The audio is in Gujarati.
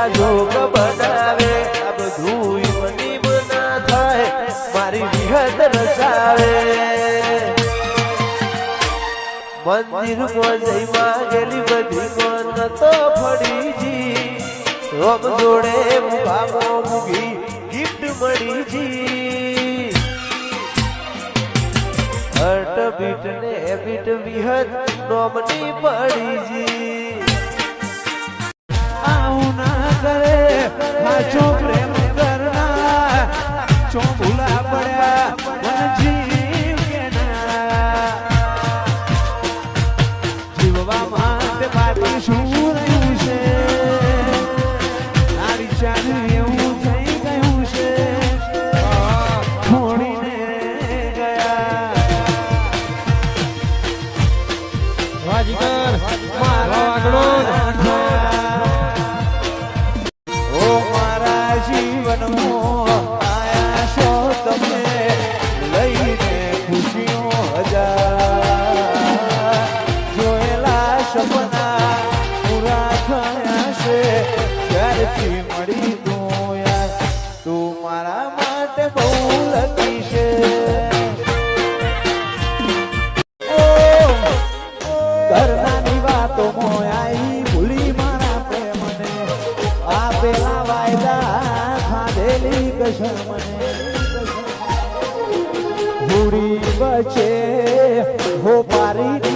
જોગ બનાવે આ બધું મની મના થાય મારી વિહત રચાવે મંદિરમાં જઈ માંગેલી બધી મન તો ફળીજી રોમ જોડે મુભામો મુગી ગિફ્ટ મળીજી હટ બીટ ને બીટ વિહત નોમની પડીજી जो प्रेम करना जो भूला पड़ा मन जीव के ना जीववा माटे बाकी શું રહ્યું છે આ વિચાર એવું થઈ ગયું છે છોડીને ગયા વાજગર મારો આગળો आया शो तमे लईने खुशियों हजार जोएला सपना पूरा थया से क्यारथी मળી તું યાર તું મારા માટે બહુ લકી છે ઘરનાની વાતો મોય આવી ભૂલી મારા પ્રેમને આપેલા વાયદા कसम मने हुड़ी बचे हो पारी